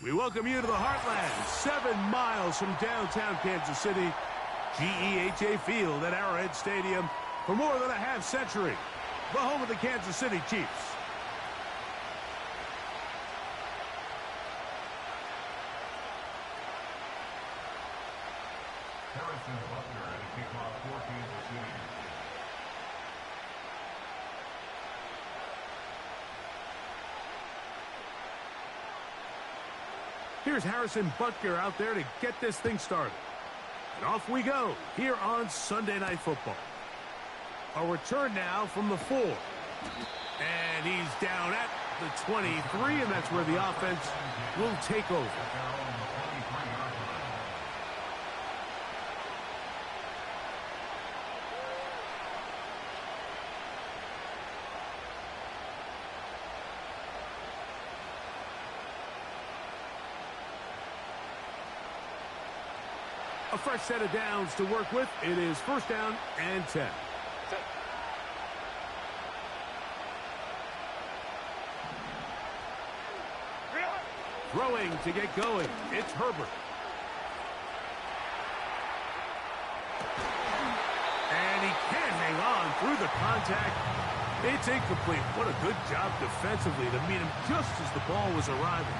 We welcome you to the Heartland, 7 miles from downtown Kansas City, GEHA Field at Arrowhead Stadium for more than a half century, the home of the Kansas City Chiefs. Harrison Butker at a kickoff for Kansas City. Here's Harrison Butker out there to get this thing started. And off we go here on Sunday Night Football. A return now from the 4. And he's down at the 23, and that's where the offense will take over. A fresh set of downs to work with. It is first down and 10. Throwing to get going. It's Herbert. And he can't hang on through the contact. It's incomplete. What a good job defensively to meet him just as the ball was arriving.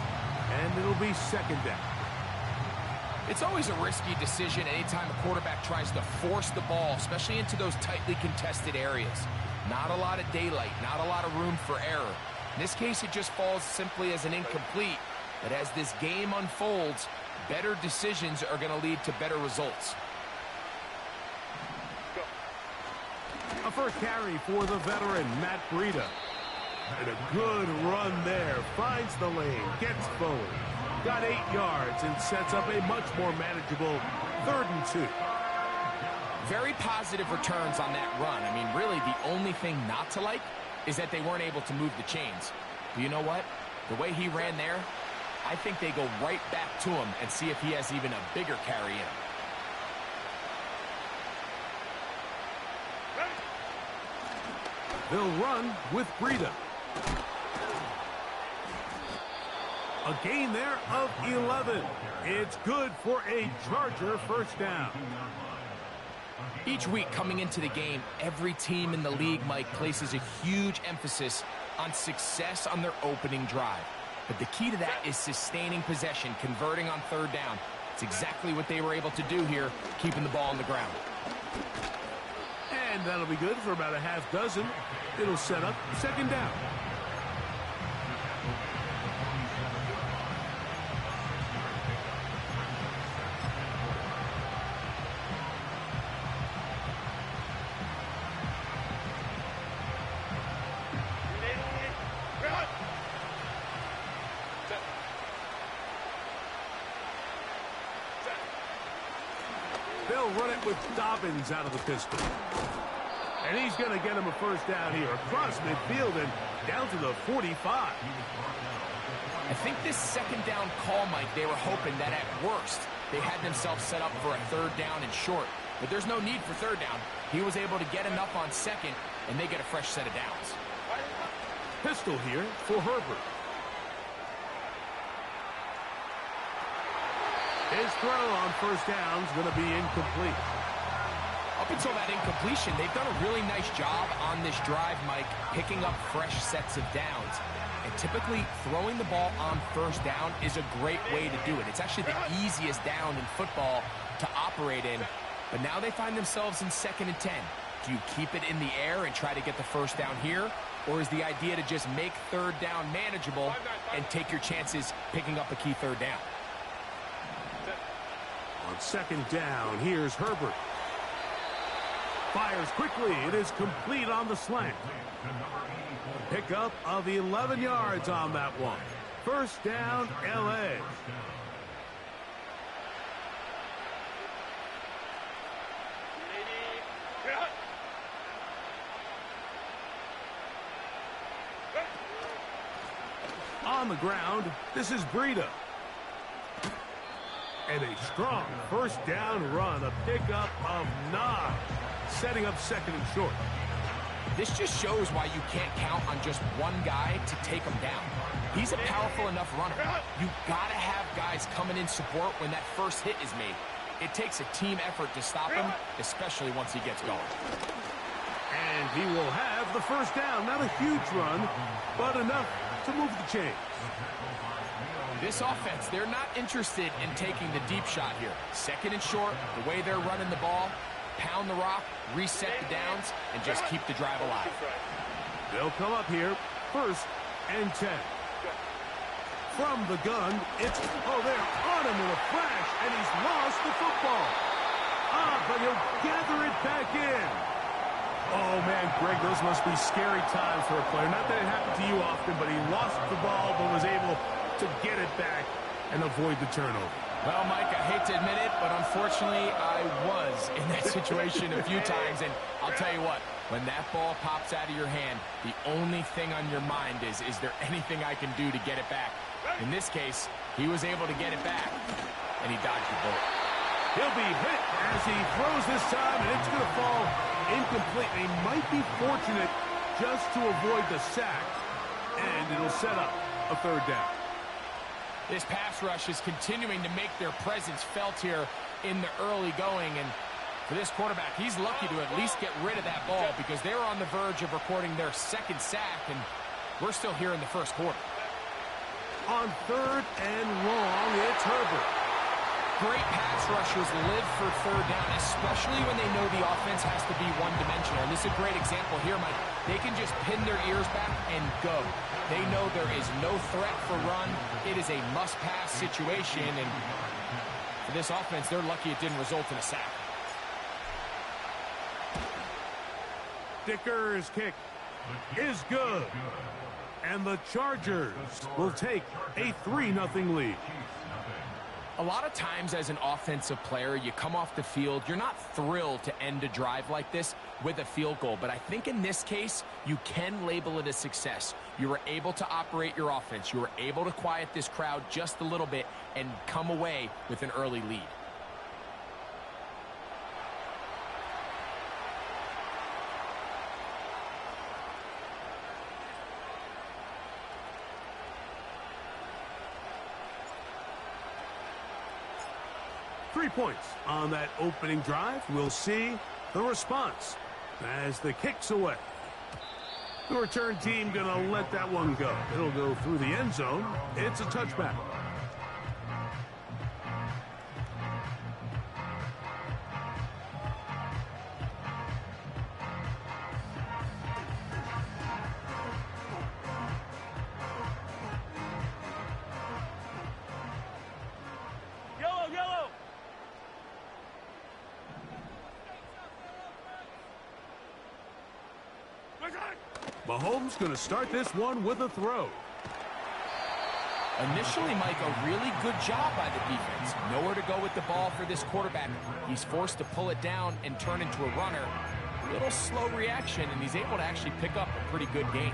And it'll be second down. It's always a risky decision anytime a quarterback tries to force the ball, especially into those tightly contested areas. Not a lot of daylight, not a lot of room for error. In this case, it just falls simply as an incomplete. But as this game unfolds, better decisions are going to lead to better results. A first carry for the veteran, Matt Breida. And a good run there. Finds the lane, gets forward. Got 8 yards and sets up a much more manageable 3rd and 2. Very positive returns on that run. I mean, really, the only thing not to like is that they weren't able to move the chains. But you know what? The way he ran there, I think they go right back to him and see if he has even a bigger carry in him. They'll run with Breida. A gain there of 11. It's good for a Charger first down. Each week coming into the game, every team in the league, Mike, places a huge emphasis on success on their opening drive. But the key to that is sustaining possession, converting on 3rd down. It's exactly what they were able to do here, keeping the ball on the ground. And that'll be good for about a half dozen. It'll set up second down. They'll run it with Dobbins out of the pistol. And he's going to get him a first down here. Across midfield and down to the 45. I think this second down call, Mike, they were hoping that at worst they had themselves set up for a 3rd down and short. But there's no need for 3rd down. He was able to get enough on 2nd, and they get a fresh set of downs. Pistol here for Herbert. His throw on first down is going to be incomplete. Up until that incompletion, they've done a really nice job on this drive, Mike, picking up fresh sets of downs. And typically, throwing the ball on first down is a great way to do it. It's actually the easiest down in football to operate in. But now they find themselves in 2nd and 10. Do you keep it in the air and try to get the first down here? Or is the idea to just make 3rd down manageable and take your chances picking up a key 3rd down? On second down, here's Herbert. Fires quickly. It is complete on the slant. Pickup of 11 yards on that one. First down, L.A. On the ground, this is Breida. And a strong first down run, a pickup of 9, setting up 2nd and short. This just shows why you can't count on just one guy to take him down. He's a powerful enough runner. You gotta have guys coming in support when that first hit is made. It takes a team effort to stop him, especially once he gets going. And he will have the first down. Not a huge run, but enough to move the chains. This offense, they're not interested in taking the deep shot here. Second and short, the way they're running the ball, pound the rock, reset the downs, and just keep the drive alive. They'll come up here, 1st and 10. From the gun, it's, they're on him with a flash, and he's lost the football. But he'll gather it back in. Oh, man, Greg, those must be scary times for a player. Not that it happened to you often, but he lost the ball, but was able to get it back and avoid the turnover. Well, Mike, I hate to admit it, but unfortunately, I was in that situation a few times, and I'll tell you what, when that ball pops out of your hand, the only thing on your mind is there anything I can do to get it back? In this case, he was able to get it back, and he dodged the bullet. He'll be hit as he throws this time, and it's going to fall incomplete. He might be fortunate just to avoid the sack, and it'll set up a 3rd down. This pass rush is continuing to make their presence felt here in the early going, and for this quarterback, he's lucky to at least get rid of that ball because they're on the verge of recording their 2nd sack, and we're still here in the 1st quarter. On 3rd and long, it's Herbert. Great pass rushers live for 3rd down, especially when they know the offense has to be one-dimensional. And this is a great example here, Mike. They can just pin their ears back and go. They know there is no threat for run. It is a must-pass situation, and for this offense, they're lucky it didn't result in a sack. Dicker's kick is good. And the Chargers will take a 3-0 lead. A lot of times as an offensive player, you come off the field, you're not thrilled to end a drive like this with a field goal. But I think in this case, you can label it a success. You were able to operate your offense. You were able to quiet this crowd just a little bit and come away with an early lead. Three points on that opening drive. We'll see the response as the kick's away. The return team going to let that one go. It'll go through the end zone. It's a touchback. Mahomes going to start this one with a throw. Initially, Mike, a really good job by the defense. Nowhere to go with the ball for this quarterback. He's forced to pull it down and turn into a runner. A little slow reaction, and he's able to actually pick up a pretty good gain.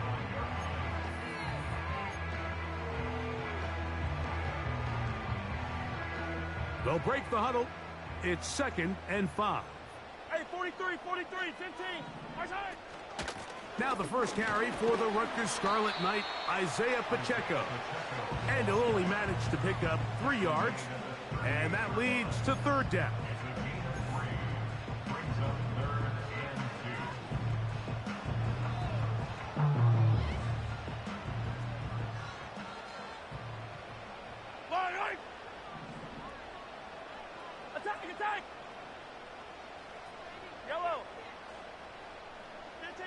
They'll break the huddle. It's 2nd and 5. Hey, 43, 15. Right side. Now the first carry for the Rutgers Scarlet Knight, Isaiah Pacheco. And he'll only manage to pick up 3 yards. And that leads to 3rd down. Attack! Yellow! 15.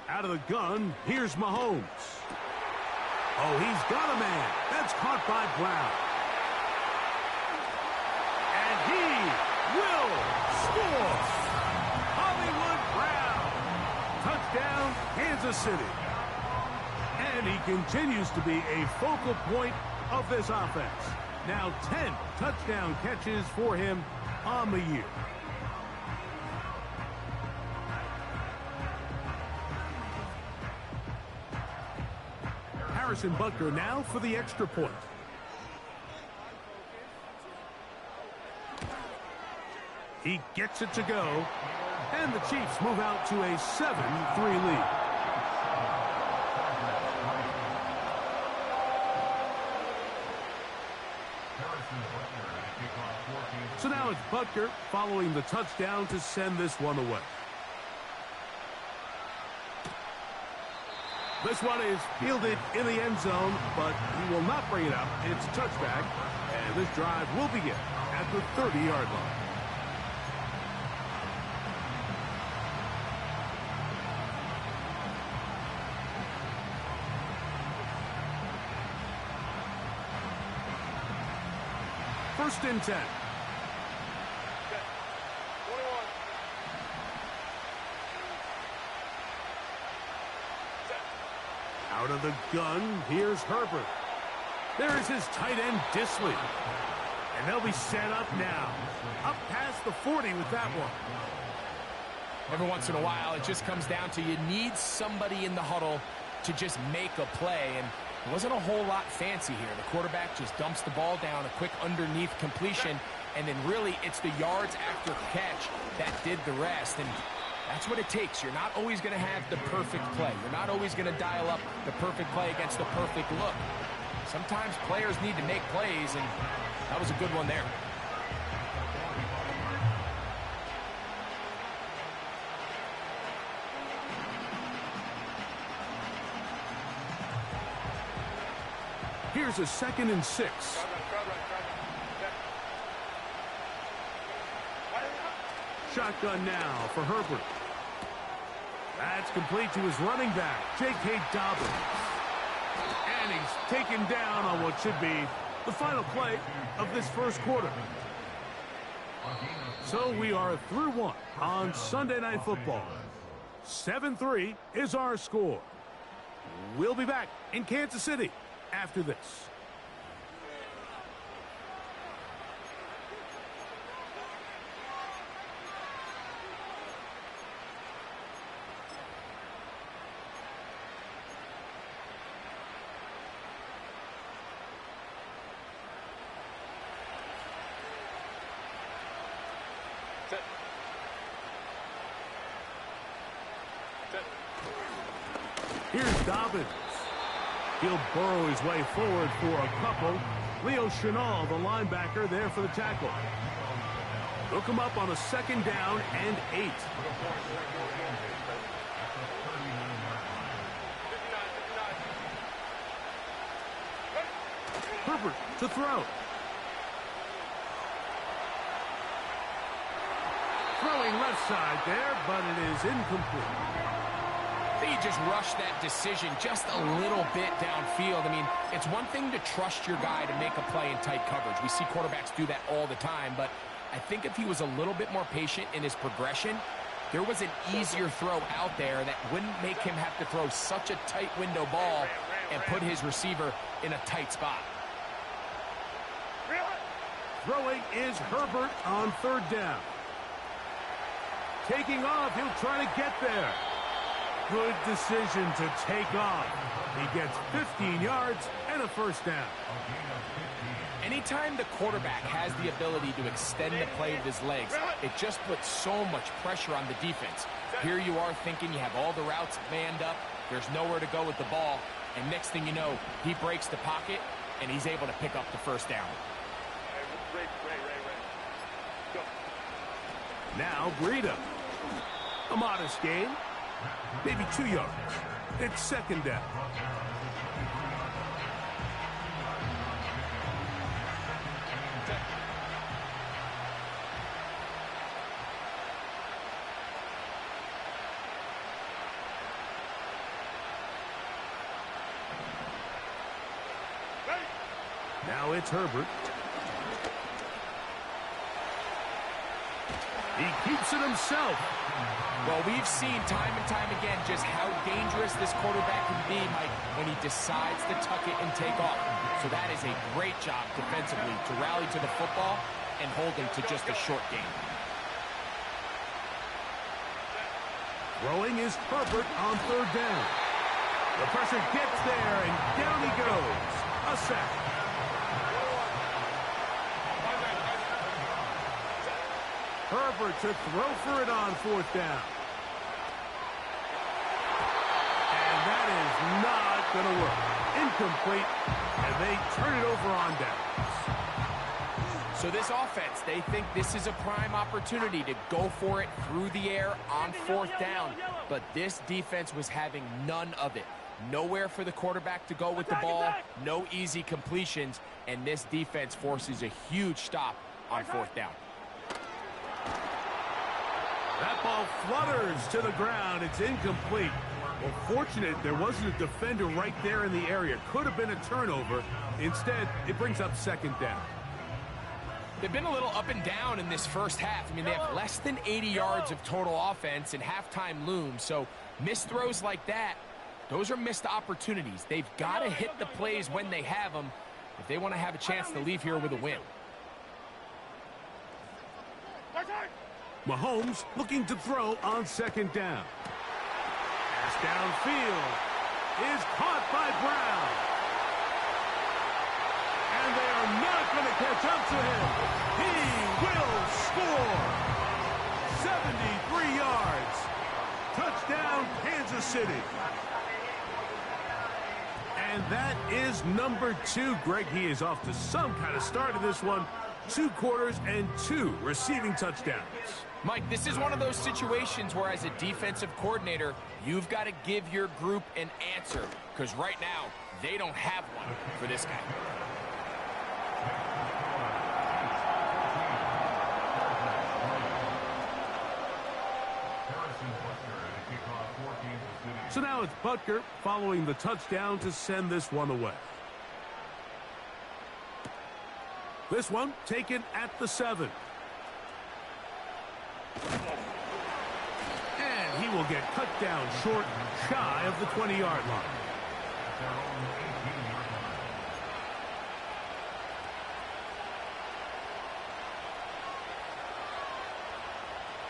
Out of the gun, here's Mahomes. Oh, he's got a man. That's caught by Brown. And he will score. Hollywood Brown. Touchdown, Kansas City. And he continues to be a focal point of this offense. Now 10 touchdown catches for him on the year. Harrison Butker now for the extra point. He gets it to go. And the Chiefs move out to a 7-3 lead. So now it's Butker following the touchdown to send this one away. This one is fielded in the end zone, but he will not bring it up. It's a touchback, and this drive will begin at the 30-yard line. First and 10. Out of the gun, here's Herbert. There's his tight end, Dissly. And they'll be set up now. Up past the 40 with that one. Every once in a while, it just comes down to you need somebody in the huddle to just make a play. And it wasn't a whole lot fancy here. The quarterback just dumps the ball down, a quick underneath completion, and then really it's the yards after catch that did the rest. And that's what it takes. You're not always going to have the perfect play. You're not always going to dial up the perfect play against the perfect look. Sometimes players need to make plays, and that was a good one there. Here's a 2nd and 6. Shotgun now for Herbert. That's complete to his running back, J.K. Dobbins. And he's taken down on what should be the final play of this first quarter. So we are through one on Sunday Night Football. 7-3 is our score. We'll be back in Kansas City after this. Here's Dobbins. He'll burrow his way forward for a couple. Leo Chenal, the linebacker, there for the tackle. Hook him up on a 2nd down and 8. Herbert to throw. Throwing left side there, but it is incomplete. I think he just rushed that decision just a little bit downfield. I mean, it's one thing to trust your guy to make a play in tight coverage. We see quarterbacks do that all the time, but I think if he was a little bit more patient in his progression, there was an easier throw out there that wouldn't make him have to throw such a tight window ball and put his receiver in a tight spot. Throwing is Herbert on 3rd down. Taking off, he'll try to get there. Good decision to take off. He gets 15 yards and a 1st down. Anytime the quarterback has the ability to extend the play with his legs, it just puts so much pressure on the defense. Here you are thinking you have all the routes manned up, there's nowhere to go with the ball, and next thing you know, he breaks the pocket, and he's able to pick up the 1st down. Now Breida. A modest gain. Maybe 2 yards. It's 2nd down. Now it's Herbert. He keeps it himself. Well, we've seen time and time again just how dangerous this quarterback can be, Mike, when he decides to tuck it and take off. So that is a great job defensively to rally to the football and hold him to just a short gain. Throwing is Herbert on 3rd down. The pressure gets there, and down he goes. A sack. Herbert to throw for it on fourth down. And that is not going to work. Incomplete, and they turn it over on downs. So this offense, they think this is a prime opportunity to go for it through the air on fourth down. But this defense was having none of it. Nowhere for the quarterback to go with the ball, no easy completions, and this defense forces a huge stop on fourth down. That ball flutters to the ground. It's incomplete. Well, fortunate there wasn't a defender right there in the area. Could have been a turnover. Instead, it brings up second down. They've been a little up and down in this first half. I mean, they have less than 80 yards of total offense, and halftime looms. So missed throws like that, those are missed opportunities. They've got to hit the plays when they have them if they want to have a chance to leave here with a win. Mahomes looking to throw on second down. Pass downfield is caught by Brown. And they are not going to catch up to him. He will score. 73 yards. Touchdown, Kansas City. And that is number 2. Greg, he is off to some kind of start in this one. 2 quarters and 2 receiving touchdowns. Mike, this is one of those situations where as a defensive coordinator, you've got to give your group an answer. Because right now, they don't have one for this guy. So now it's Butker following the touchdown to send this one away. This one taken at the 7. And he will get cut down short, shy of the 20-yard line.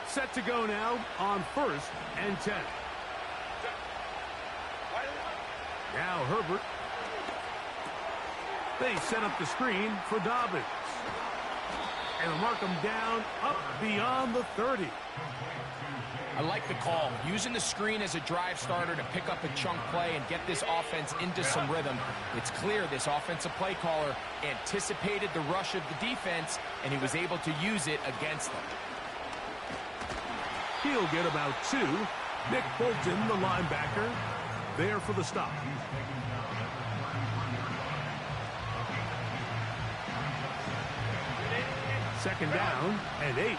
Set to go now on 1st and 10. Now Herbert. They set up the screen for Dobbins. And they'll mark him down up beyond the 30. I like the call. Using the screen as a drive starter to pick up a chunk play and get this offense into some rhythm. It's clear this offensive play caller anticipated the rush of the defense, and he was able to use it against them. He'll get about 2. Nick Bolton, the linebacker, there for the stop. Second down and 8.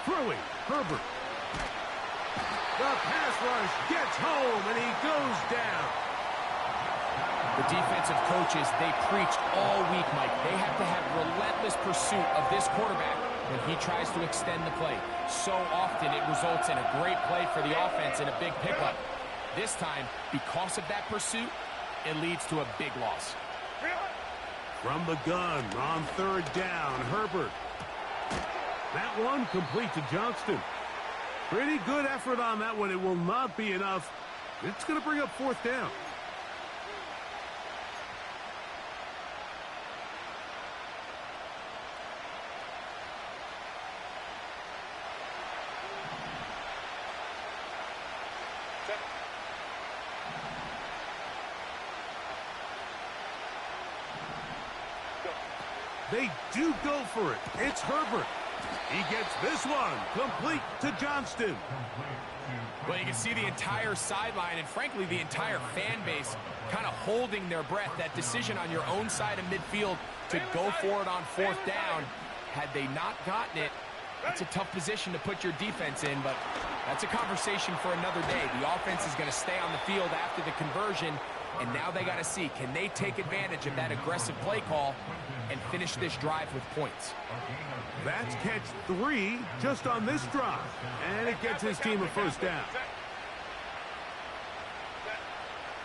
Throwing, Herbert. The pass rush gets home, and he goes down. The defensive coaches, they preach all week, Mike. They have to have relentless pursuit of this quarterback when he tries to extend the play. So often it results in a great play for the offense and a big pickup. This time, because of that pursuit, it leads to a big loss. From the gun on 3rd down, Herbert. That one complete to Johnston. Pretty good effort on that one. It will not be enough. It's going to bring up 4th down. They do go for it. It's Herbert. He gets this one complete to Johnston. Well, you can see the entire sideline and, frankly, the entire fan base kind of holding their breath. That decision on your own side of midfield to go for it on 4th down, had they not gotten it, it's a tough position to put your defense in, but that's a conversation for another day. The offense is going to stay on the field after the conversion, and now they got to see, can they take advantage of that aggressive play call and finish this drive with points? That's catch 3 just on this drive, and it gets his team a 1st down.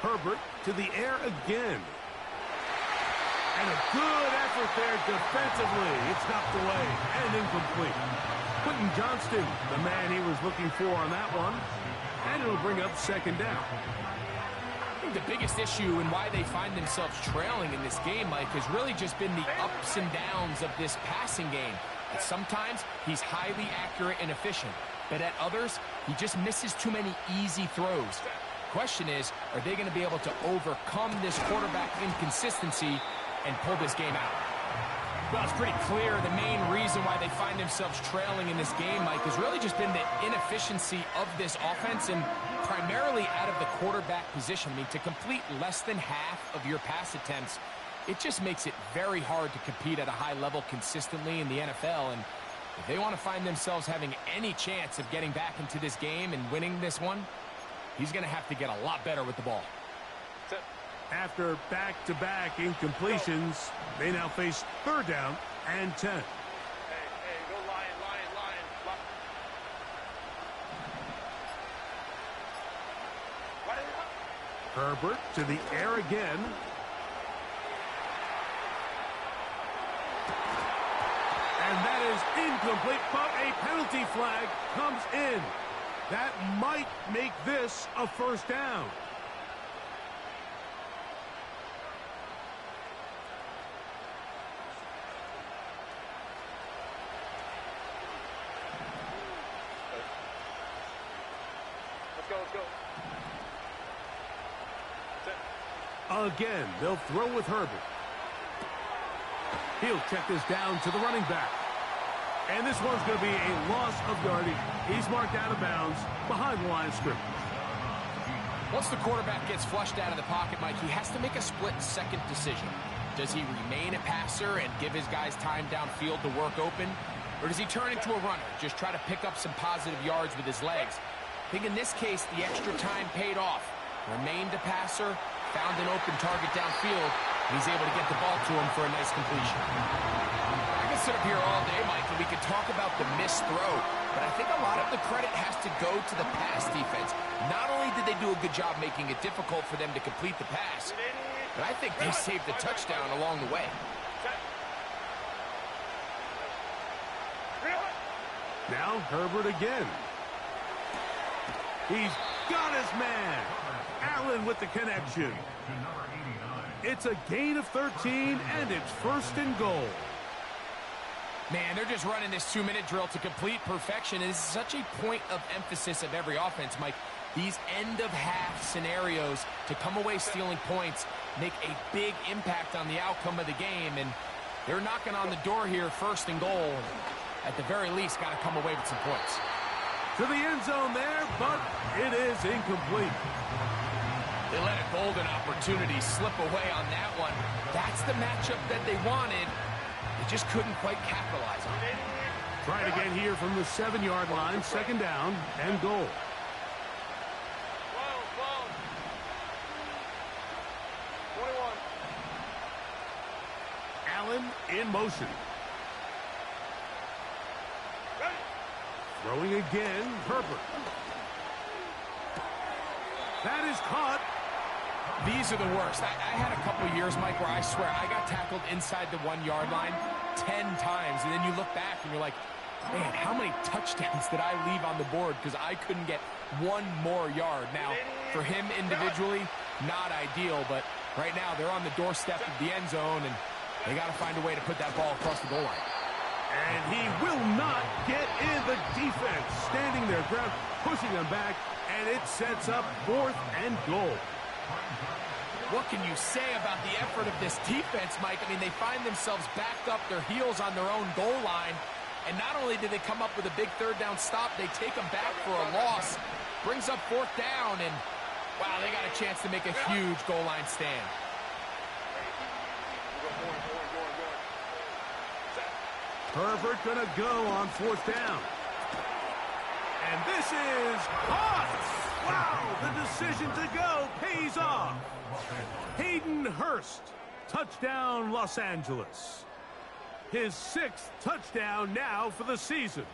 Herbert to the air again. And a good effort there defensively. It's knocked away and incomplete. Quentin Johnston, the man he was looking for on that one. And it'll bring up 2nd down. the biggest issue and why they find themselves trailing in this game, Mike, has really just been the ups and downs of this passing game. And sometimes he's highly accurate and efficient, but at others, he just misses too many easy throws. Question is, are they going to be able to overcome this quarterback inconsistency and pull this game out? Well, it's pretty clear the main reason why they find themselves trailing in this game, Mike, has really just been the inefficiency of this offense and primarily out of the quarterback position. I mean, to complete less than half of your pass attempts, it just makes it very hard to compete at a high level consistently in the NFL. And if they want to find themselves having any chance of getting back into this game and winning this one, he's going to have to get a lot better with the ball. After back-to-back incompletions, they now face 3rd down and 10. Hey, go Lion. Herbert to the air again. And that is incomplete, but a penalty flag comes in. That might make this a 1st down. Let's go. Again, they'll throw with Herbert. He'll check this down to the running back. And this one's going to be a loss of yardage. He's marked out of bounds behind the line of scrimmage. Once the quarterback gets flushed out of the pocket, Mike, he has to make a split-second decision. Does he remain a passer and give his guys time downfield to work open? Or does he turn into a runner, just try to pick up some positive yards with his legs? I think in this case, the extra time paid off. Remained a passer, found an open target downfield, and he's able to get the ball to him for a nice completion. I can sit up here all day, Mike, and we could talk about the missed throw, but I think a lot of the credit has to go to the pass defense. Not only did they do a good job making it difficult for them to complete the pass, but I think they saved the touchdown along the way. Now Herbert again. He's got his man. Allen with the connection. It's a gain of 13, and it's 1st and goal. Man, they're just running this 2-minute drill to complete perfection. It is such a point of emphasis of every offense, Mike. These end-of-half scenarios to come away stealing points make a big impact on the outcome of the game, and they're knocking on the door here, 1st and goal. At the very least, got to come away with some points. To the end zone there, but it is incomplete. They let a golden opportunity slip away on that one. That's the matchup that they wanted. They just couldn't quite capitalize on it. Try it again here from the 7-yard line, 2nd down and goal. Whoa. 21. Allen in motion. Ready. Throwing again, Herbert. That is caught. These are the worst. I had a couple years, Mike, where I swear I got tackled inside the 1-yard line 10 times, and then you look back and you're like, man, how many touchdowns did I leave on the board because I couldn't get one more yard? Now, for him individually, not ideal, but right now they're on the doorstep of the end zone, and they got to find a way to put that ball across the goal line. And he will not get in. The defense standing their ground, pushing them back, and it sets up 4th and goal. What can you say about the effort of this defense, Mike? I mean, they find themselves backed up their heels on their own goal line, and not only did they come up with a big 3rd down stop, they take them back for a loss. Brings up 4th down, and wow, they got a chance to make a huge goal line stand. Herbert gonna go on 4th down. And this is caught! Wow, the decision to go pays off. Hayden Hurst, touchdown Los Angeles. His 6th touchdown now for the season.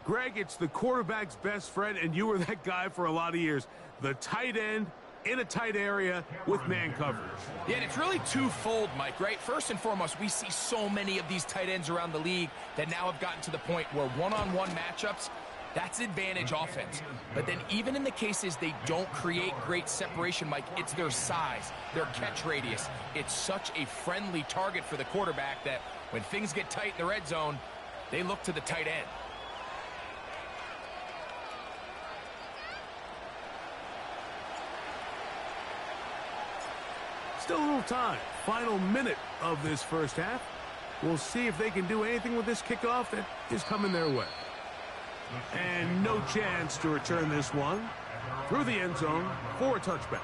Greg, it's the quarterback's best friend, and you were that guy for a lot of years. The tight end in a tight area with man coverage. Yeah, and it's really twofold, Mike, right? First and foremost, we see so many of these tight ends around the league that now have gotten to the point where one-on-one matchups, That's advantage offense. But then even in the cases they don't create great separation, Mike, it's their size, their catch radius. It's such a friendly target for the quarterback that when things get tight in the red zone, they look to the tight end. Still a little time. Final minute of this first half. We'll see if they can do anything with this kickoff that is coming their way. And no chance to return this one through the end zone for a touchback.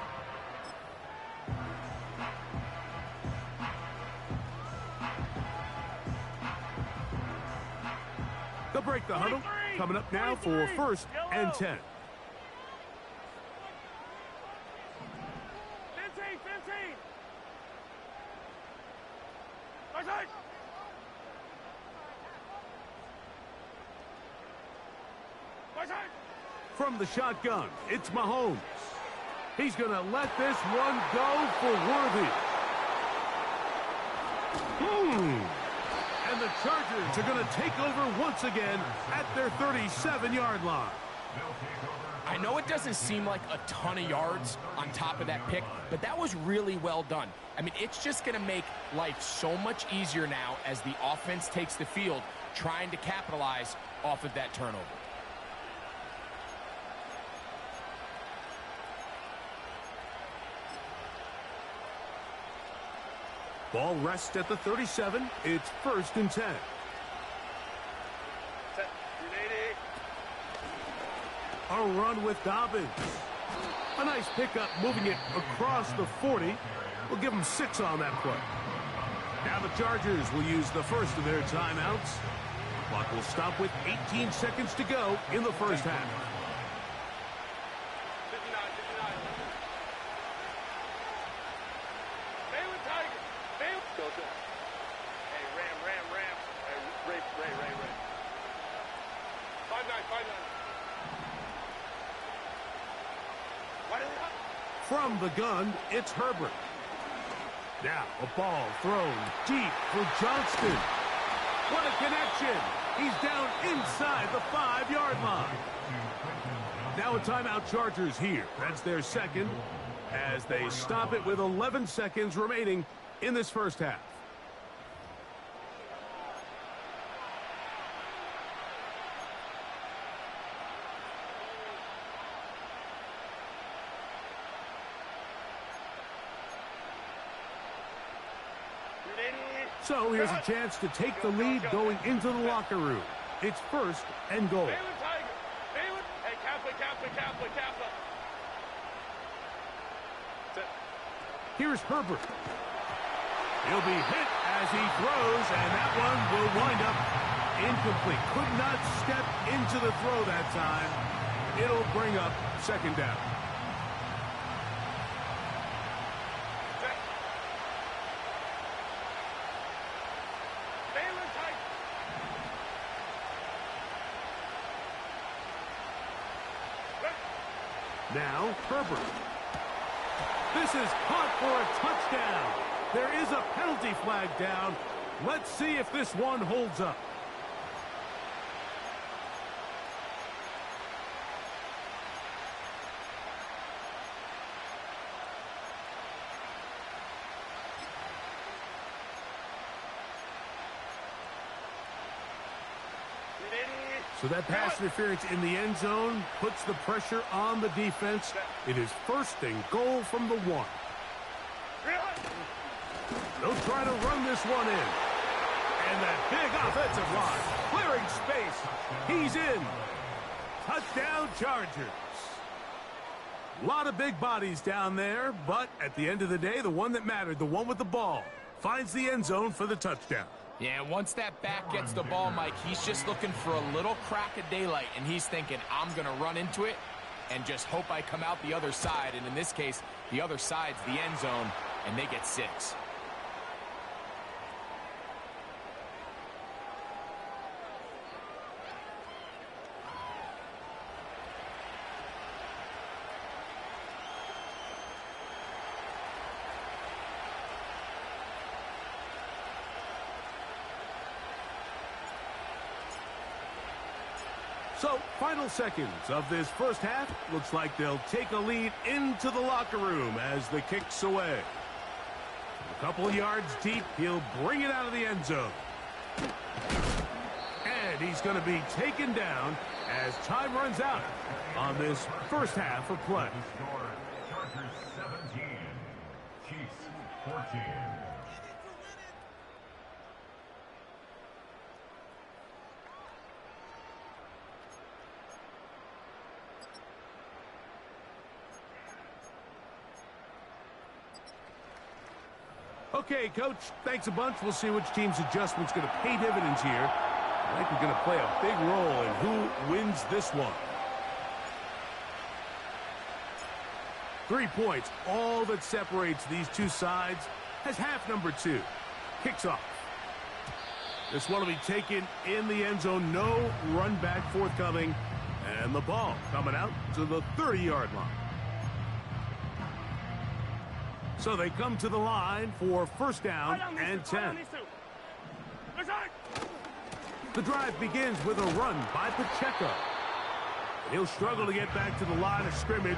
They'll break the huddle. Coming up now for 1st and 10. 15. From the shotgun, it's Mahomes. He's going to let this one go for Worthy. And the Chargers are going to take over once again at their 37-yard line. I know it doesn't seem like a ton of yards on top of that pick, but that was really well done. I mean, it's just going to make life so much easier now as the offense takes the field, trying to capitalize off of that turnover. Ball rests at the 37. It's 1st and 10. A run with Dobbins. A nice pickup moving it across the 40. We'll give them 6 on that play. Now the Chargers will use the first of their timeouts. Clock will stop with 18 seconds to go in the first half. From the gun, it's Herbert. Now a ball thrown deep for Johnston. What a connection! He's down inside the 5-yard line. Now a timeout, Chargers here. That's their second as they stop it with 11 seconds remaining in this first half. So here's a chance to take the lead going into the locker room. It's 1st and goal. Here's Herbert. He'll be hit as he throws, and that one will wind up incomplete. Could not step into the throw that time. It'll bring up 2nd down. Now, Herbert. This is caught for a touchdown. There is a penalty flag down. Let's see if this one holds up. So that pass interference in the end zone puts the pressure on the defense. It is 1st and goal from the 1. They'll try to run this one in. And that big offensive line clearing space. He's in. Touchdown, Chargers. A lot of big bodies down there, but at the end of the day, the one that mattered, the one with the ball, finds the end zone for the touchdown. Yeah, once that back gets the ball, Mike, he's just looking for a little crack of daylight, and he's thinking, I'm going to run into it and just hope I come out the other side. And in this case, the other side's the end zone, and they get 6. So, final seconds of this first half. Looks like they'll take a lead into the locker room as the kick's away. A couple of yards deep, he'll bring it out of the end zone. And he's going to be taken down as time runs out on this first half of play. The score, Chargers 17, Chiefs 14. Okay, Coach, thanks a bunch. We'll see which team's adjustment's going to pay dividends here. I think we're going to play a big role in who wins this one. 3 points, all that separates these two sides, as half number 2 kicks off. This one will be taken in the end zone. No run back forthcoming. And the ball coming out to the 30-yard line. So they come to the line for first down and 10. The drive begins with a run by Pacheco. He'll struggle to get back to the line of scrimmage.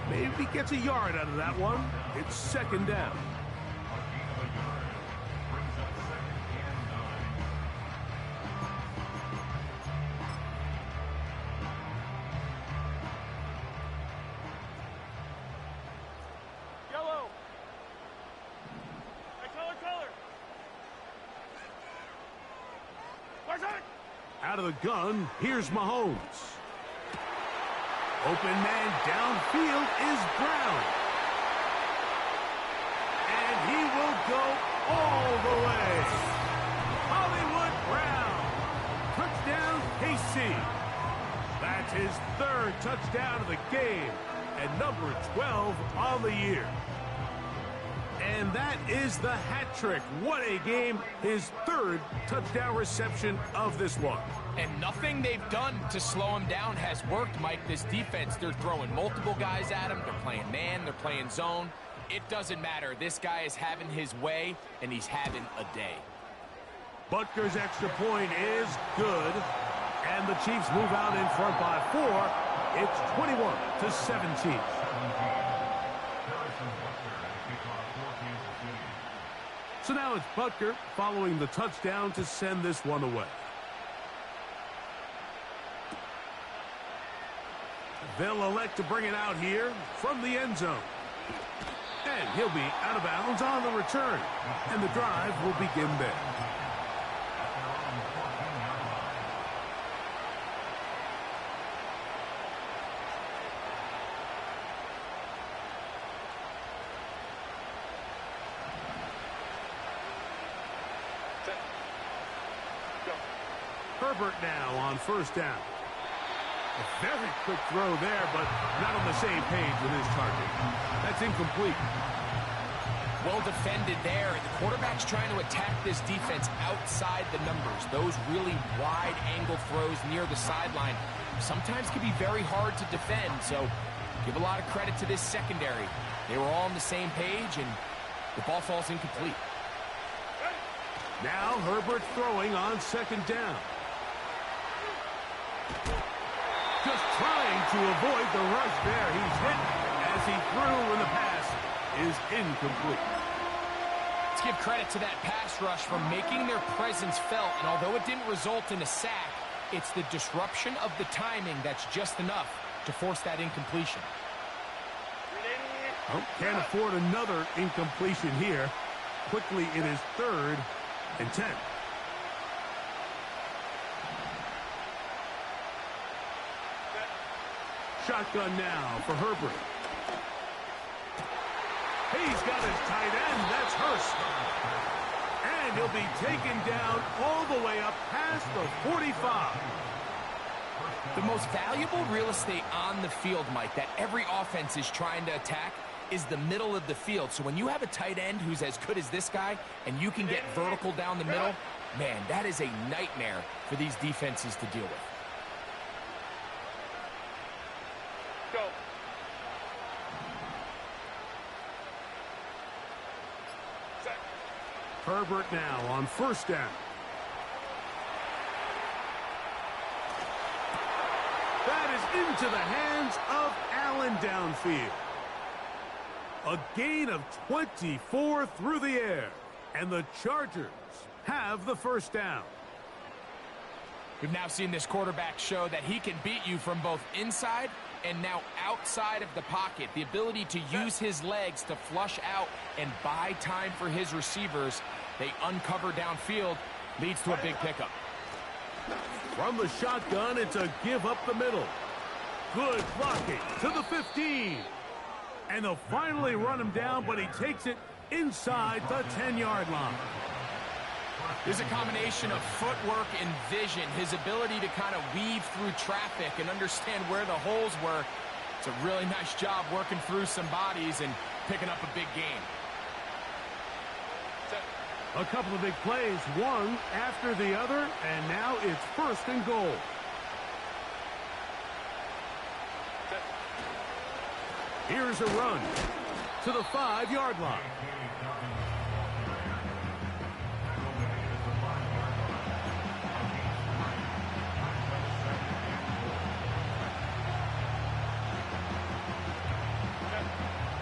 Maybe he gets a yard out of that one. It's second down. Out of the gun, here's Mahomes. Open man downfield is Brown. And he will go all the way. Hollywood Brown. Touchdown, KC. That's his third touchdown of the game. And number 12 on the year. And that is the hat trick. What a game. His third touchdown reception of this one. And nothing they've done to slow him down has worked, Mike. This defense, they're throwing multiple guys at him. They're playing man. They're playing zone. It doesn't matter. This guy is having his way, and he's having a day. Butker's extra point is good. And the Chiefs move out in front by 4. It's 21-17. So now it's Butker following the touchdown to send this one away. They'll elect to bring it out here from the end zone. And he'll be out of bounds on the return. And the drive will begin there. Herbert now on first down. A very quick throw there, but not on the same page with his target. That's incomplete. Well defended there. The quarterback's trying to attack this defense outside the numbers. Those really wide angle throws near the sideline sometimes can be very hard to defend. So give a lot of credit to this secondary. They were all on the same page, and the ball falls incomplete. Now Herbert throwing on second down. Just trying to avoid the rush there. He's hit as he threw, and the pass is incomplete. Let's give credit to that pass rush for making their presence felt. And although it didn't result in a sack, it's the disruption of the timing that's just enough to force that incompletion. Oh, can't afford another incompletion here. Quickly, it is 3rd and 10. Shotgun now for Herbert. He's got his tight end. That's Hurst. And he'll be taken down all the way up past the 45. The most valuable real estate on the field, Mike, that every offense is trying to attack is the middle of the field. So when you have a tight end who's as good as this guy and you can get vertical down the middle, man, that is a nightmare for these defenses to deal with. Go. Set. Herbert now on first down. That is into the hands of Allen downfield. A gain of 24 through the air. And the Chargers have the first down. We've now seen this quarterback show that he can beat you from both inside and now outside of the pocket. The ability to use his legs to flush out and buy time for his receivers. They uncover downfield, leads to a big pickup. From the shotgun, it's a give up the middle. Good blocking to the 15. And they'll finally run him down, but he takes it inside the 10-yard line. There's a combination of footwork and vision, his ability to kind of weave through traffic and understand where the holes were. It's a really nice job working through some bodies and picking up a big gain. A couple of big plays, one after the other, and now it's first and goal. Here's a run to the 5-yard line.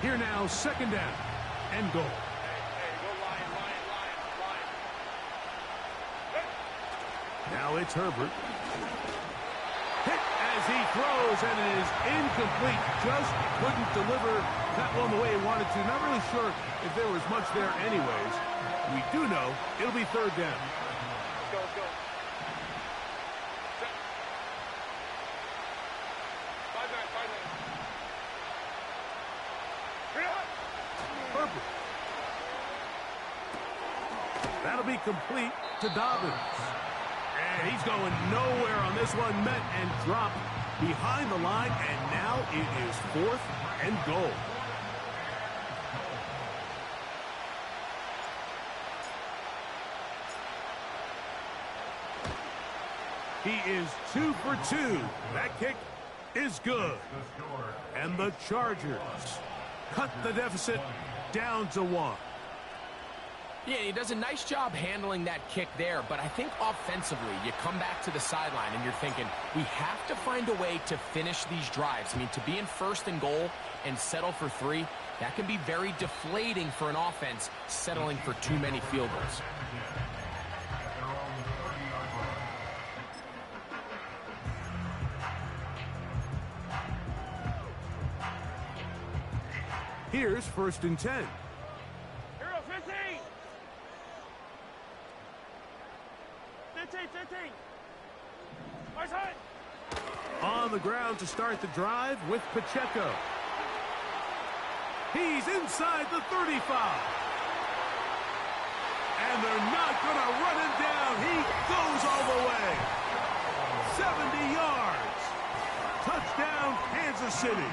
Here now, second down and goal. Now it's Herbert. Hit as he throws, and it is incomplete. Just couldn't deliver that one the way he wanted to. Not really sure if there was much there anyways. We do know it'll be third down. Let's go, let's go. Herbert. That'll be complete to Dobbins. And he's going nowhere on this one. Met and dropped behind the line, and now it is fourth and goal. He is 2 for 2. That kick is good. And the Chargers cut the deficit down to 1. Yeah, he does a nice job handling that kick there, but I think offensively, you come back to the sideline and you're thinking, we have to find a way to finish these drives. I mean, to be in first and goal and settle for 3, that can be very deflating for an offense settling for too many field goals. Here's first and 10. Hero 15. 15. Right side. On the ground to start the drive with Pacheco. He's inside the 35. And they're not going to run him down. He goes all the way. 70 yards. Touchdown, Kansas City.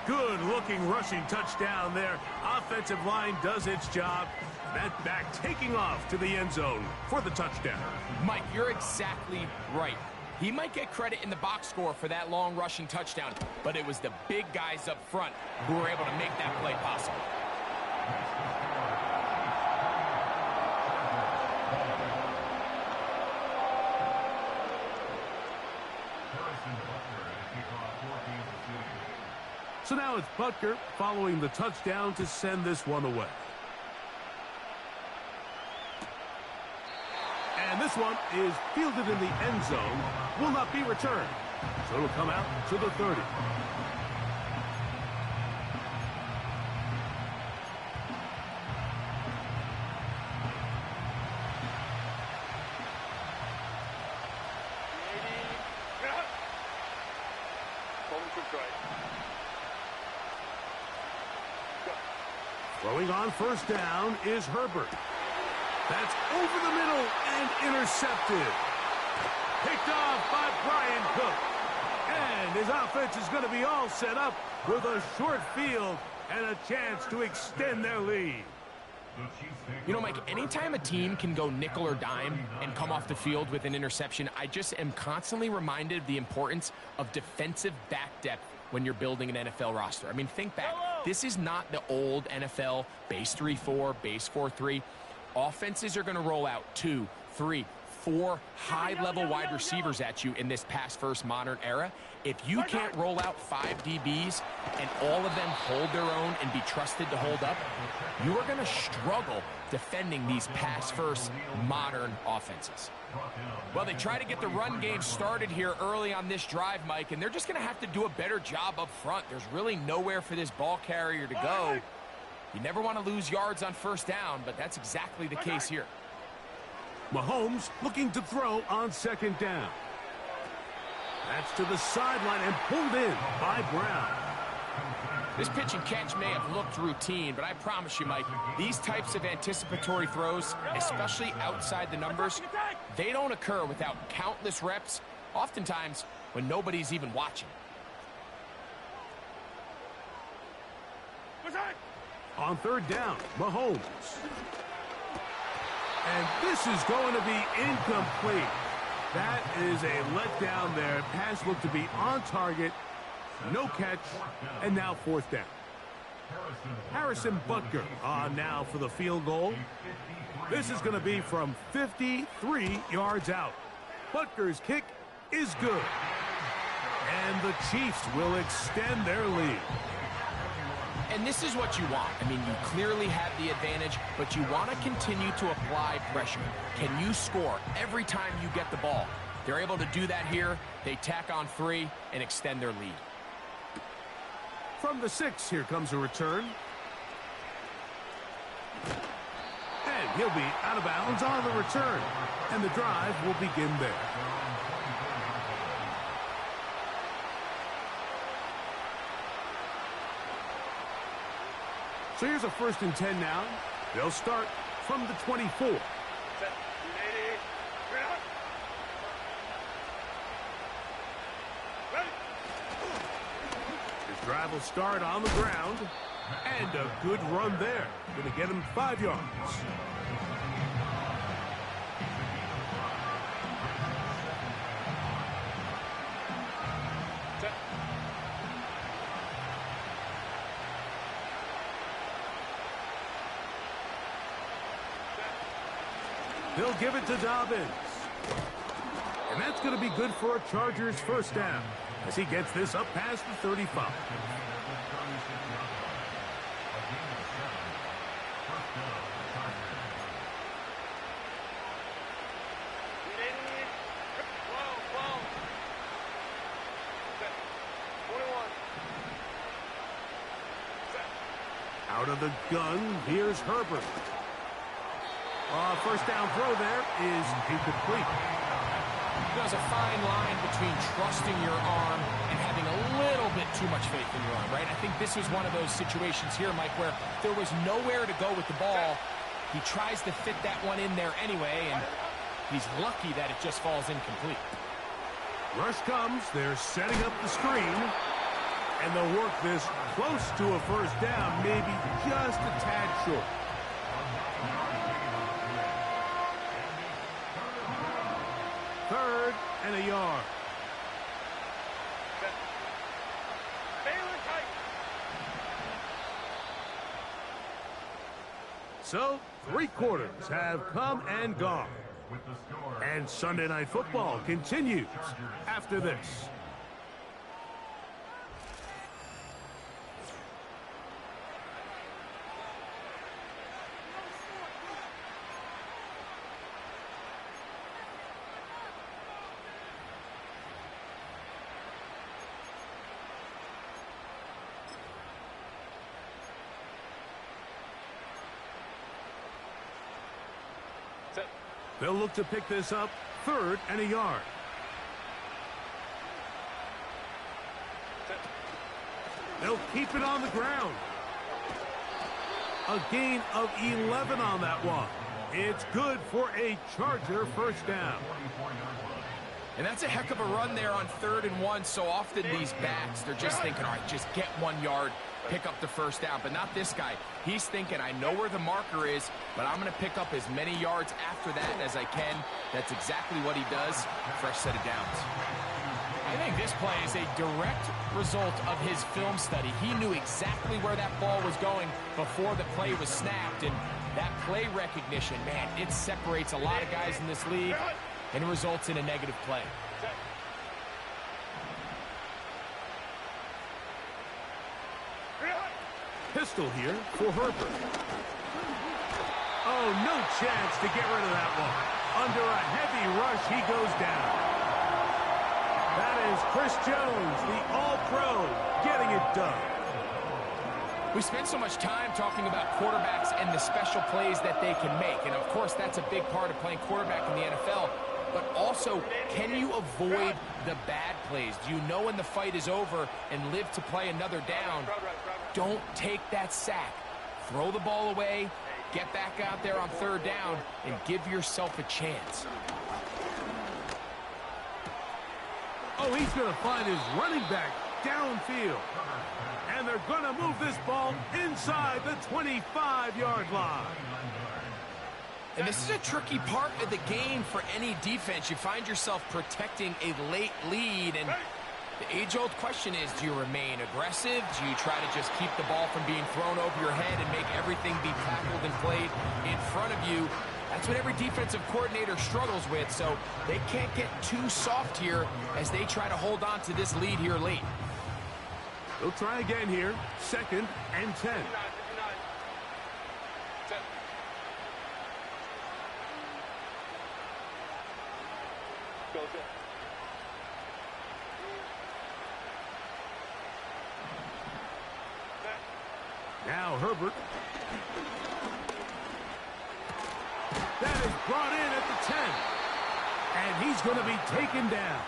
Good-looking rushing touchdown there. Offensive line does its job. That back taking off to the end zone for the touchdown. Mike, you're exactly right. He might get credit in the box score for that long rushing touchdown, but it was the big guys up front who were able to make that play possible. So now it's Butker following the touchdown to send this one away. And this one is fielded in the end zone, will not be returned. So it'll come out to the 30. Throwing on first down is Herbert. That's over the middle and intercepted. Picked off by Brian Cook. And his offense is going to be all set up with a short field and a chance to extend their lead. You know, Mike, anytime a team can go nickel or dime and come off the field with an interception, I just am constantly reminded of the importance of defensive back depth when you're building an NFL roster. I mean, think back. This is not the old NFL base 3-4, base 4-3. Offenses are going to roll out 2, 3, 4 high-level wide receivers at you in this pass-first modern era. If you can't roll out 5 DBs and all of them hold their own and be trusted to hold up, you are going to struggle defending these pass-first modern offenses. Well, they try to get the run game started here early on this drive, Mike, and they're just going to have to do a better job up front. There's really nowhere for this ball carrier to go. You never want to lose yards on first down, but that's exactly the case here. Mahomes looking to throw on second down. That's to the sideline and pulled in by Brown. This pitch and catch may have looked routine, but I promise you, Mike, these types of anticipatory throws, especially outside the numbers, they don't occur without countless reps, oftentimes when nobody's even watching. On third down, Mahomes. And this is going to be incomplete. That is a letdown there. Pass looked to be on target. No catch. And now fourth down. Harrison Butker on now for the field goal. This is going to be from 53 yards out. Butker's kick is good. And the Chiefs will extend their lead. And this is what you want. I mean, you clearly have the advantage, but you want to continue to apply pressure. Can you score every time you get the ball? They're able to do that here. They tack on 3 and extend their lead. From the 6, here comes a return. And he'll be out of bounds on the return. And the drive will begin there. So here's a 1st and 10 now. They'll start from the 24. His drive will start on the ground. And a good run there. Going to get him 5 yards. They'll give it to Dobbins. And that's going to be good for a Chargers first down as he gets this up past the 35. Out of the gun, here's Herbert. First down throw there is incomplete. There's a fine line between trusting your arm and having a little bit too much faith in your arm, right? I think this is one of those situations here, Mike, where there was nowhere to go with the ball. He tries to fit that one in there anyway, and he's lucky that it just falls incomplete. Rush comes. They're setting up the screen. And they'll work this close to a first down, maybe just a tad short. Third and a yard. So, 3 quarters have come and gone. And Sunday Night Football continues after this. They'll look to pick this up, 3rd and a yard. They'll keep it on the ground. A gain of 11 on that one. It's good for a Charger first down. And that's a heck of a run there on 3rd and 1. So often these backs, they're just thinking, all right, just get 1 yard, pick up the first down. But not this guy. He's thinking, I know where the marker is, but I'm going to pick up as many yards after that as I can. That's exactly what he does. Fresh set of downs. I think this play is a direct result of his film study. He knew exactly where that ball was going before the play was snapped. And that play recognition, man, it separates a lot of guys in this league. and it results in a negative play. Pistol here for Herbert. Oh, no chance to get rid of that one. Under a heavy rush, he goes down. That is Chris Jones, the All-Pro, getting it done. We spend so much time talking about quarterbacks and the special plays that they can make. And, of course, that's a big part of playing quarterback in the NFL. But also, can you avoid the bad plays? Do you know when the fight is over and live to play another down? Don't take that sack. Throw the ball away, get back out there on third down, and give yourself a chance. Oh, he's going to find his running back downfield. And they're going to move this ball inside the 25-yard line. And this is a tricky part of the game for any defense. You find yourself protecting a late lead, and the age-old question is, do you remain aggressive? Do you try to just keep the ball from being thrown over your head and make everything be tackled and played in front of you? That's what every defensive coordinator struggles with, so they can't get too soft here as they try to hold on to this lead here late. They'll try again here, 2nd and 10. Now Herbert. That is brought in at the 10. And he's going to be taken down.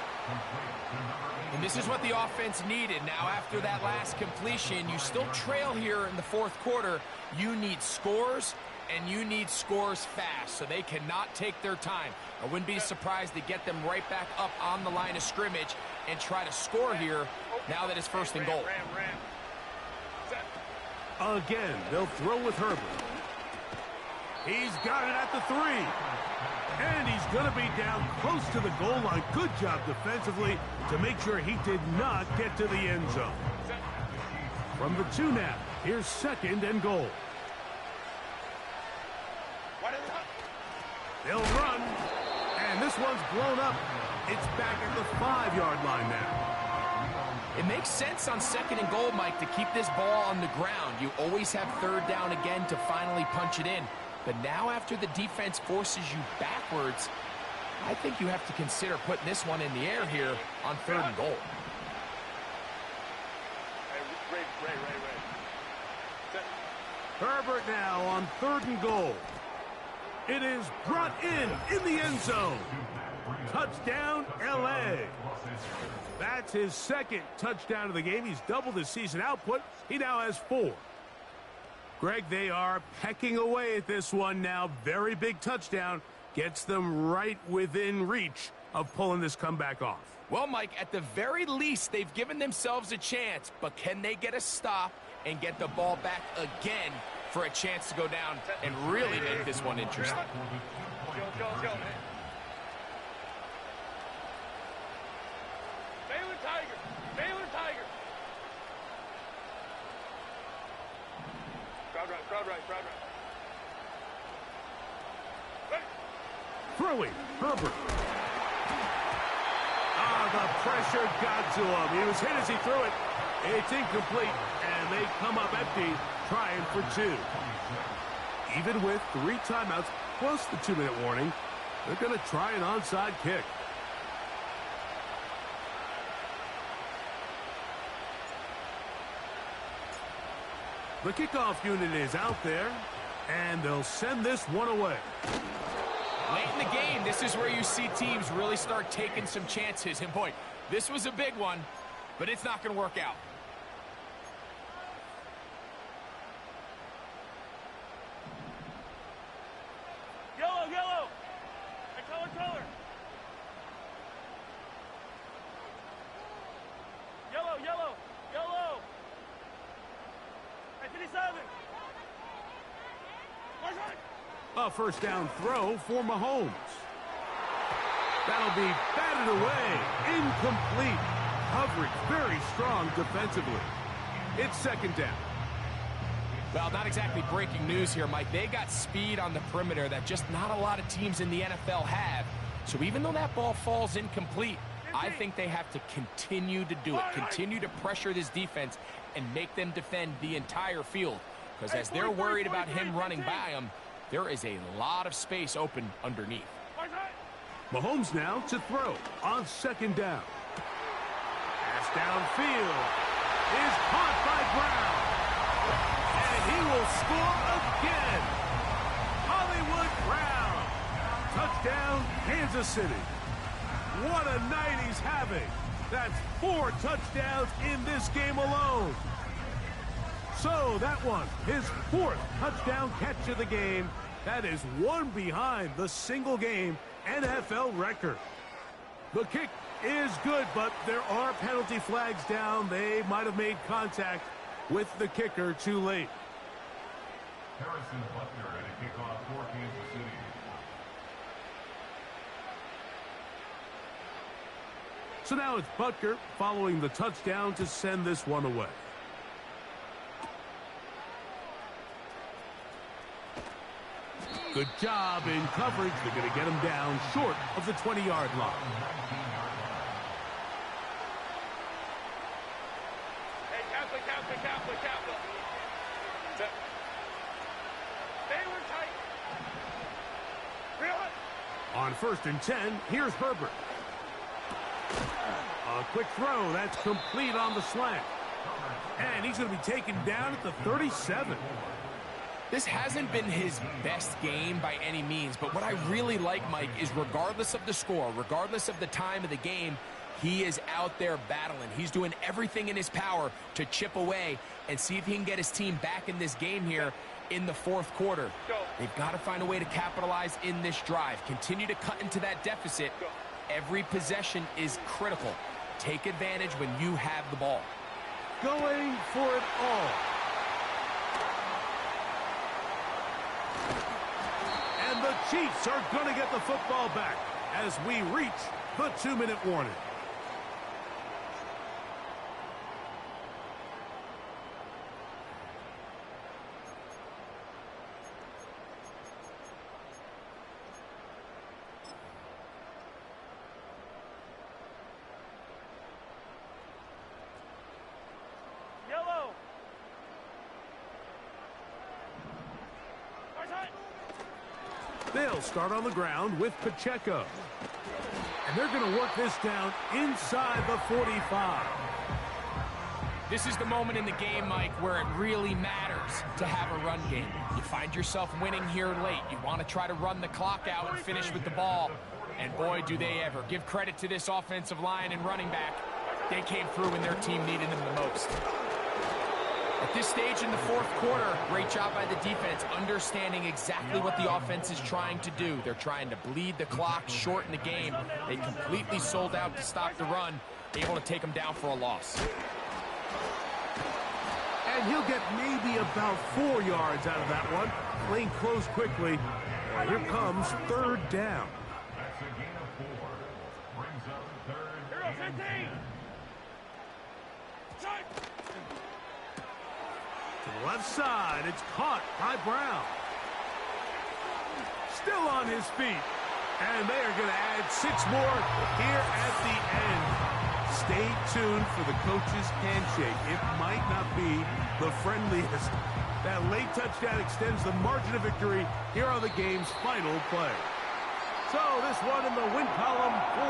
And this is what the offense needed. Now, after that last completion, you still trail here in the fourth quarter. You need scores, and you need scores fast, so they cannot take their time. I wouldn't be surprised to get them right back up on the line of scrimmage and try to score here now that it's 1st and goal. Again, they'll throw with Herbert. He's got it at the 3. And he's going to be down close to the goal line. Good job defensively to make sure he did not get to the end zone. From the 2 now, here's 2nd and goal. They'll run, and this one's blown up. It's back at the 5-yard line now. It makes sense on 2nd and goal, Mike, to keep this ball on the ground. You always have 3rd down again to finally punch it in. But now after the defense forces you backwards, I think you have to consider putting this one in the air here on 3rd and goal. Herbert now on 3rd and goal. It is brought in the end zone. Touchdown, L.A. That's his 2nd touchdown of the game. He's doubled his season output. He now has 4. Greg, they are pecking away at this one now. Very big touchdown. Gets them right within reach of pulling this comeback off. Well, Mike, at the very least, they've given themselves a chance. But can they get a stop and get the ball back again for a chance to go down and really make this one interesting? Baylor Tiger! Baylor Tiger! Crowd right. Ready. Throwing, Herbert. The pressure got to him. He was hit as he threw it. It's incomplete, and they come up empty, trying for 2. Even with 3 timeouts, plus the 2-minute warning, they're going to try an onside kick. The kickoff unit is out there, and they'll send this one away. Late in the game, this is where you see teams really start taking some chances. And boy, this was a big one, but it's not going to work out. Yellow! Hey, color! Yellow! Hey, 57! A 1st down throw for Mahomes. That'll be batted away. Incomplete. Coverage very strong defensively. It's 2nd down. Well, not exactly breaking news here, Mike. They got speed on the perimeter that just not a lot of teams in the NFL have. So even though that ball falls incomplete, I think they have to continue to do it, continue to pressure this defense and make them defend the entire field. Because as they're worried about him running by them, there is a lot of space open underneath. Mahomes now to throw on second down. Pass downfield is caught by Brown. And he will score again. Hollywood Brown. Touchdown, Kansas City. What a night he's having. That's 4 touchdowns in this game alone. So that one, his 4th touchdown catch of the game. That is one behind the single-game NFL record. The kick is good, but there are penalty flags down. They might have made contact with the kicker too late. Harrison Butker at a kickoff for Kansas City. So now it's Butker following the touchdown to send this one away. Good job in coverage. They're going to get him down short of the 20-yard line. Hey, Catholic. Stay tight. Reel it. On 1st and 10, here's Herbert. A quick throw. That's complete on the slant. And he's going to be taken down at the 37. This hasn't been his best game by any means, but what I really like, Mike, is regardless of the score, regardless of the time of the game, he is out there battling. He's doing everything in his power to chip away and see if he can get his team back in this game here in the 4th quarter. They've got to find a way to capitalize in this drive. Continue to cut into that deficit. Every possession is critical. Take advantage when you have the ball. Going for it all. And the Chiefs are going to get the football back as we reach the 2-minute warning. Yellow. They'll start on the ground with Pacheco. And they're going to work this down inside the 45. This is the moment in the game, Mike, where it really matters to have a run game. You find yourself winning here late. You want to try to run the clock out and finish with the ball. And boy, do they ever. Give credit to this offensive line and running back. They came through when their team needed them the most. At this stage in the 4th quarter, great job by the defense, understanding exactly what the offense is trying to do. They're trying to bleed the clock, shorten the game. They completely sold out to stop the run, able to take them down for a loss. And he'll get maybe about 4 yards out of that one. Playing close quickly. And here comes 3rd down. That's a gain of 4. Brings up 3rd and 15. Shot. To the left side, it's caught by Brown. Still on his feet. And they are going to add 6 more here at the end. Stay tuned for the coach's handshake. It might not be the friendliest. That late touchdown extends the margin of victory here on the game's final play. So this one in the win column for